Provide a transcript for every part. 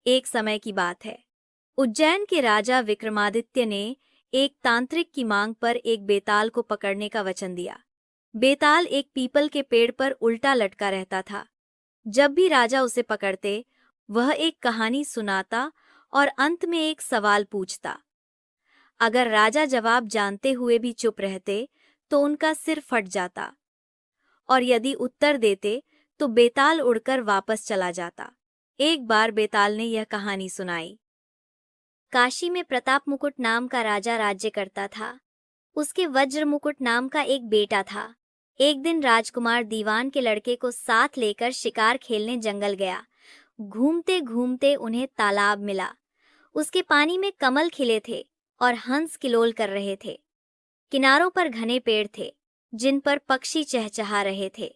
एक समय की बात है। उज्जैन के राजा विक्रमादित्य ने एक तांत्रिक की मांग पर एक बेताल को पकड़ने का वचन दिया। बेताल एक पीपल के पेड़ पर उल्टा लटका रहता था। जब भी राजा उसे पकड़ते, वह एक कहानी सुनाता और अंत में एक सवाल पूछता। अगर राजा जवाब जानते हुए भी चुप रहते, तो उनका सिर फट जाता, और यदि उत्तर देते, तो बेताल उड़कर वापस चला जाता। एक बार बेताल ने यह कहानी सुनाई। काशी में प्रताप मुकुट नाम का राजा राज्य करता था। उसके वज्र मुकुट नाम का एक बेटा था। एक दिन राजकुमार दीवान के लड़के को साथ लेकर शिकार खेलने जंगल गया। घूमते घूमते उन्हें तालाब मिला। उसके पानी में कमल खिले थे और हंस किलोल कर रहे थे। किनारों पर घने पेड़ थे, जिन पर पक्षी चहचहा रहे थे।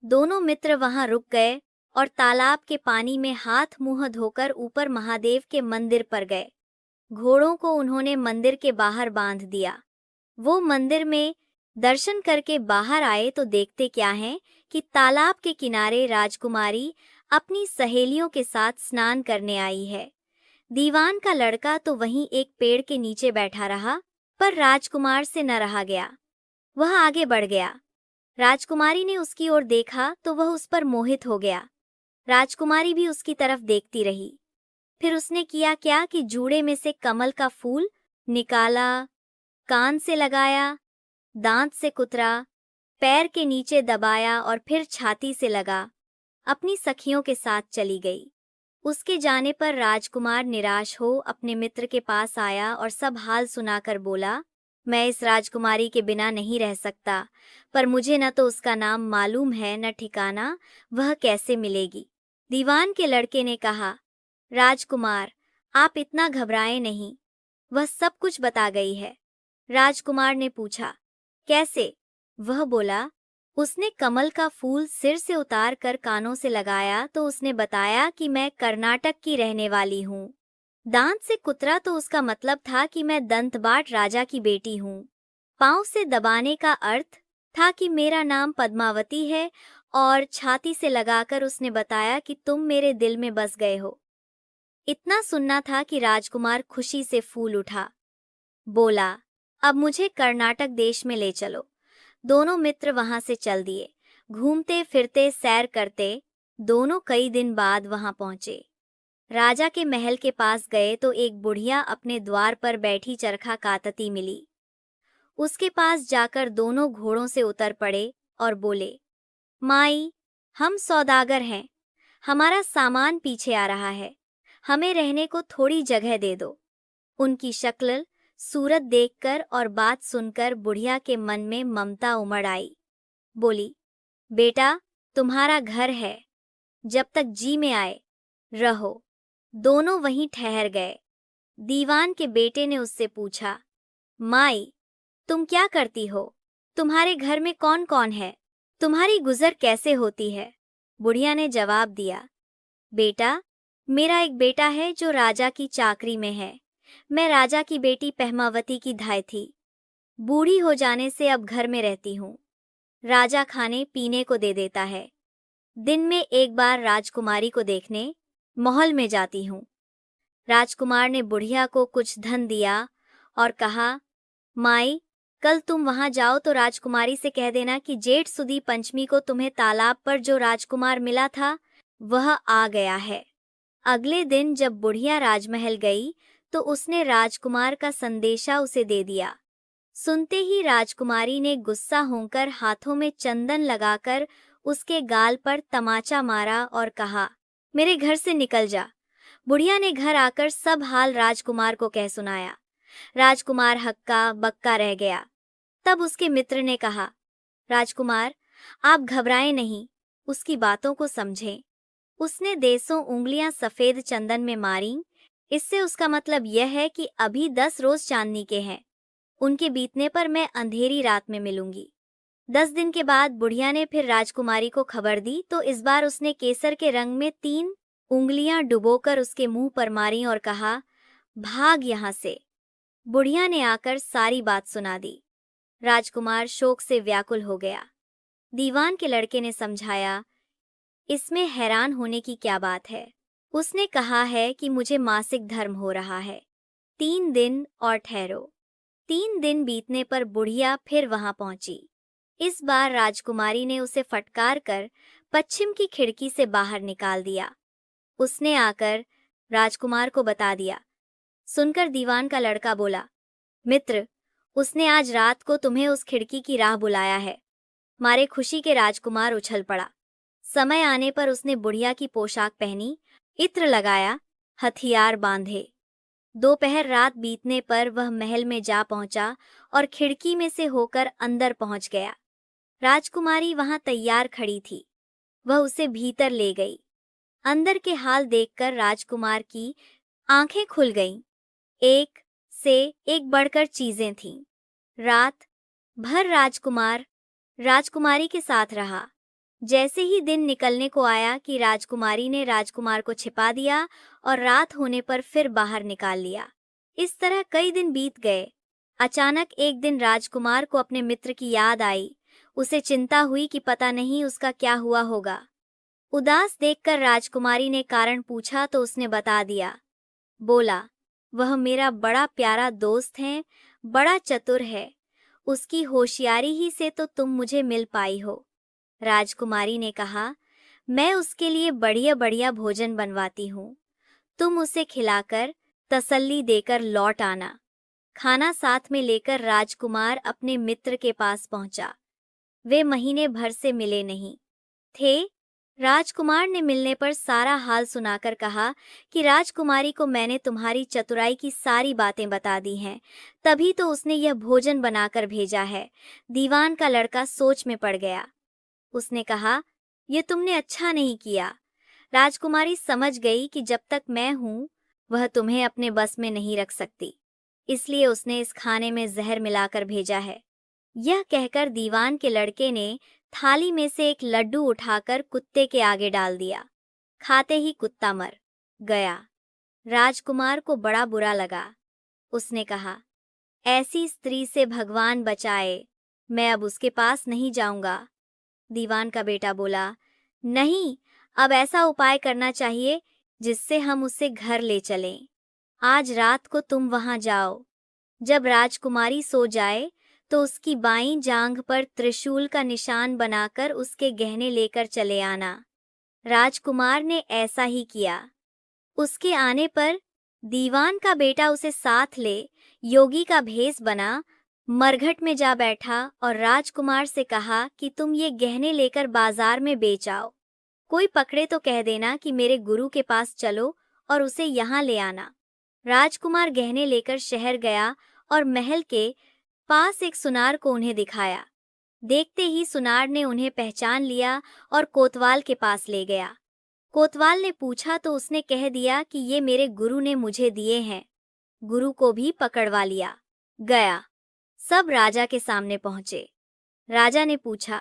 दोनों मित्र वहां रुक गए और तालाब के पानी में हाथ मुंह धोकर ऊपर महादेव के मंदिर पर गए। घोड़ों को उन्होंने मंदिर के बाहर बांध दिया। वो मंदिर में दर्शन करके बाहर आए तो देखते क्या है कि तालाब के किनारे राजकुमारी अपनी सहेलियों के साथ स्नान करने आई है। दीवान का लड़का तो वहीं एक पेड़ के नीचे बैठा रहा, पर राजकुमार से न रहा गया। वह आगे बढ़ गया। राजकुमारी ने उसकी ओर देखा तो वह उस पर मोहित हो गया। राजकुमारी भी उसकी तरफ देखती रही। फिर उसने किया क्या कि जूड़े में से कमल का फूल निकाला, कान से लगाया, दांत से कुतरा, पैर के नीचे दबाया और फिर छाती से लगा, अपनी सखियों के साथ चली गई। उसके जाने पर राजकुमार निराश हो अपने मित्र के पास आया और सब हाल सुनाकर बोला, मैं इस राजकुमारी के बिना नहीं रह सकता, पर मुझे न तो उसका नाम मालूम है न ठिकाना, वह कैसे मिलेगी। दीवान के लड़के ने कहा, राजकुमार, आप इतना घबराएं नहीं, वह सब कुछ बता गई है। राजकुमार ने पूछा, कैसे? वह बोला, उसने कमल का फूल सिर से उतार कर कानों से लगाया तो उसने बताया कि मैं कर्नाटक की रहने वाली हूँ। दांत से कुतरा तो उसका मतलब था कि मैं दंतबाट राजा की बेटी हूँ। पांव से दबाने का अर्थ था कि मेरा नाम पद्मावती है, और छाती से लगाकर उसने बताया कि तुम मेरे दिल में बस गए हो। इतना सुनना था कि राजकुमार खुशी से फूल उठा। बोला, अब मुझे कर्नाटक देश में ले चलो। दोनों मित्र वहां से चल दिए। घूमते फिरते सैर करते दोनों कई दिन बाद वहां पहुंचे। राजा के महल के पास गए तो एक बुढ़िया अपने द्वार पर बैठी चरखा कातती मिली। उसके पास जाकर दोनों घोड़ों से उतर पड़े और बोले, माई, हम सौदागर हैं, हमारा सामान पीछे आ रहा है, हमें रहने को थोड़ी जगह दे दो। उनकी शक्ल सूरत देखकर और बात सुनकर बुढ़िया के मन में ममता उमड़ आई। बोली, बेटा, तुम्हारा घर है, जब तक जी में आए रहो। दोनों वहीं ठहर गए। दीवान के बेटे ने उससे पूछा, माई, तुम क्या करती हो? तुम्हारे घर में कौन कौन है? तुम्हारी गुजर कैसे होती है? बुढ़िया ने जवाब दिया, बेटा, मेरा एक बेटा है जो राजा की चाकरी में है। मैं राजा की बेटी पहमावती की धाय थी। बूढ़ी हो जाने से अब घर में रहती हूँ। राजा खाने पीने को दे देता है। दिन में एक बार राजकुमारी को देखने महल में जाती हूँ। राजकुमार ने बुढ़िया को कुछ धन दिया और कहा, माई, कल तुम वहां जाओ तो राजकुमारी से कह देना कि जेठ सुदी पंचमी को तुम्हें तालाब पर जो राजकुमार मिला था वह आ गया है। अगले दिन जब बुढ़िया राजमहल गई तो उसने राजकुमार का संदेशा उसे दे दिया। सुनते ही राजकुमारी ने गुस्सा होकर हाथों में चंदन लगाकर उसके गाल पर तमाचा मारा और कहा, मेरे घर से निकल जा। बुढ़िया ने घर आकर सब हाल राजकुमार को कह सुनाया। राजकुमार हक्का बक्का रह गया। तब उसके मित्र ने कहा, राजकुमार, आप घबराएं नहीं, उसकी बातों को समझें। उसने देसों उंगलियां सफेद चंदन में मारी, इससे उसका मतलब यह है कि अभी 10 रोज चांदनी के हैं। उनके बीतने पर मैं अंधेरी रात में मिलूंगी। 10 दिन के बाद बुढ़िया ने फिर राजकुमारी को खबर दी तो इस बार उसने केसर के रंग में 3 उंगलियां डुबोकर उसके मुंह पर मारी और कहा, भाग यहां से। बुढ़िया ने आकर सारी बात सुना दी। राजकुमार शोक से व्याकुल हो गया। दीवान के लड़के ने समझाया, इसमें हैरान होने की क्या बात है? उसने कहा है कि मुझे मासिक धर्म हो रहा है। 3 दिन और ठहरो। 3 दिन बीतने पर बुढ़िया फिर वहां पहुंची। इस बार राजकुमारी ने उसे फटकार कर पश्चिम की खिड़की से बाहर निकाल दिया। उसने आकर राजकुमार को बता दिया। सुनकर दीवान का लड़का बोला, मित्र, उसने आज रात को तुम्हें उस खिड़की की राह बुलाया है। मारे खुशी के राजकुमार उछल पड़ा। समय आने पर उसने बुढ़िया की पोशाक पहनी, इत्र लगाया, हथियार बांधे। दोपहर रात बीतने पर वह महल में जा पहुंचा और खिड़की में से होकर अंदर पहुंच गया। राजकुमारी वहां तैयार खड़ी थी। वह उसे भीतर ले गई। अंदर के हाल देखकर राजकुमार की आंखें खुल गईं। एक से एक बढ़कर चीजें थीं। रात भर राजकुमार राजकुमारी के साथ रहा। जैसे ही दिन निकलने को आया कि राजकुमारी ने राजकुमार को छिपा दिया और रात होने पर फिर बाहर निकाल लिया। इस तरह कई दिन बीत गए। अचानक एक दिन राजकुमार को अपने मित्र की याद आई। उसे चिंता हुई कि पता नहीं उसका क्या हुआ होगा। उदास देखकर राजकुमारी ने कारण पूछा तो उसने बता दिया। बोला, वह मेरा बड़ा प्यारा दोस्त है, बड़ा चतुर है। उसकी होशियारी ही से तो तुम मुझे मिल पाई हो। राजकुमारी ने कहा, मैं उसके लिए बढ़िया बढ़िया भोजन बनवाती हूँ। तुम उसे खिलाकर तसल्ली देकर लौट आना। खाना साथ में लेकर राजकुमार अपने मित्र के पास पहुंचा। वे महीने भर से मिले नहीं थे। राजकुमार ने मिलने पर सारा हाल सुनाकर कहा कि राजकुमारी को मैंने तुम्हारी चतुराई की सारी बातें बता दी हैं, तभी तो उसने यह भोजन बनाकर भेजा है। दीवान का लड़का सोच में पड़ गया। उसने कहा, यह तुमने अच्छा नहीं किया। राजकुमारी समझ गई कि जब तक मैं हूं वह तुम्हें अपने बस में नहीं रख सकती, इसलिए उसने इस खाने में जहर मिलाकर भेजा है। यह कहकर दीवान के लड़के ने थाली में से एक लड्डू उठाकर कुत्ते के आगे डाल दिया। खाते ही कुत्ता मर गया। राजकुमार को बड़ा बुरा लगा। उसने कहा, ऐसी स्त्री से भगवान बचाए, मैं अब उसके पास नहीं जाऊंगा। दीवान का बेटा बोला, नहीं, अब ऐसा उपाय करना चाहिए जिससे हम उसे घर ले चलें। आज रात को तुम वहां जाओ। जब राजकुमारी सो जाए तो उसकी बाईं जांघ पर त्रिशूल का निशान बनाकर उसके गहने लेकर चले आना। राजकुमार ने ऐसा ही किया। उसके आने पर दीवान का बेटा उसे साथ ले योगी का भेष बना, मरघट में जा बैठा और राजकुमार से कहा कि तुम ये गहने लेकर बाजार में बेच आओ। कोई पकड़े तो कह देना कि मेरे गुरु के पास चलो और उसे यहाँ ले आना। राजकुमार गहने लेकर शहर गया और महल के पास एक सुनार को उन्हें दिखाया। देखते ही सुनार ने उन्हें पहचान लिया और कोतवाल के पास ले गया। कोतवाल ने पूछा तो उसने कह दिया कि ये मेरे गुरु ने मुझे दिए हैं। गुरु को भी पकड़वा लिया गया। सब राजा के सामने पहुंचे। राजा ने पूछा,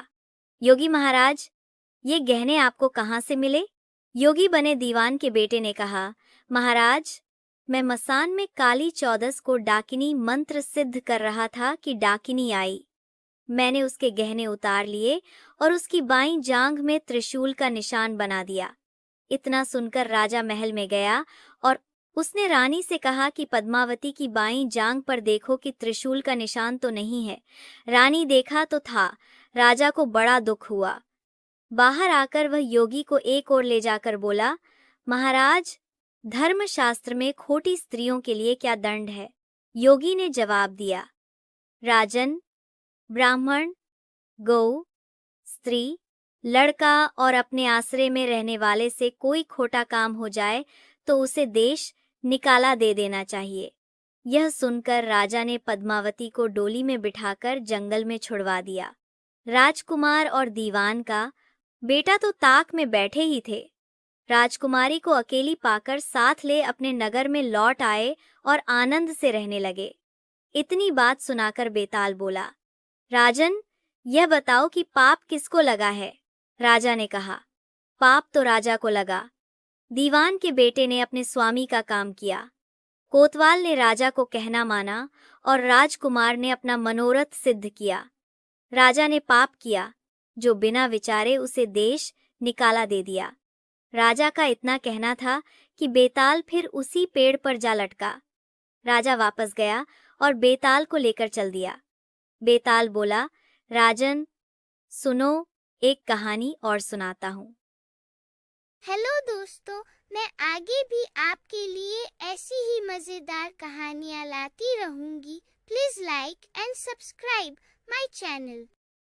योगी महाराज, ये गहने आपको कहाँ से मिले? योगी बने दीवान के बेटे ने कहा, महाराज, मैं मसान में काली चौदस को डाकिनी मंत्र सिद्ध कर रहा था कि डाकिनी आई। मैंने उसके गहने उतार लिए और उसकी बाईं जांघ में त्रिशूल का निशान बना दिया। इतना सुनकर राजा महल में गया और उसने रानी से कहा कि पद्मावती की बाईं जांघ पर देखो कि त्रिशूल का निशान तो नहीं है। रानी देखा तो था। राजा को बड़ा दुख हुआ। बाहर आकर वह योगी को एक ओर ले जाकर बोला, महाराज, धर्मशास्त्र में खोटी स्त्रियों के लिए क्या दंड है? योगी ने जवाब दिया, राजन, ब्राह्मण, गौ, स्त्री, लड़का और अपने आश्रय में रहने वाले से कोई खोटा काम हो जाए तो उसे देश निकाला दे देना चाहिए। यह सुनकर राजा ने पद्मावती को डोली में बिठाकर जंगल में छुड़वा दिया। राजकुमार और दीवान का बेटा तो ताक में बैठे ही थे। राजकुमारी को अकेली पाकर साथ ले अपने नगर में लौट आए और आनंद से रहने लगे। इतनी बात सुनाकर बेताल बोला, राजन, यह बताओ कि पाप किसको लगा है? राजा ने कहा, पाप तो राजा को लगा। दीवान के बेटे ने अपने स्वामी का काम किया। कोतवाल ने राजा को कहना माना और राजकुमार ने अपना मनोरथ सिद्ध किया। राजा ने पाप किया जो बिना विचारे उसे देश निकाला दे दिया। राजा का इतना कहना था कि बेताल फिर उसी पेड़ पर जा लटका। राजा वापस गया और बेताल को लेकर चल दिया। बेताल बोला, राजन सुनो, एक कहानी और सुनाता हूँ। हेलो दोस्तों, मैं आगे भी आपके लिए ऐसी ही मजेदार कहानियाँ लाती रहूंगी। Please like and subscribe my channel.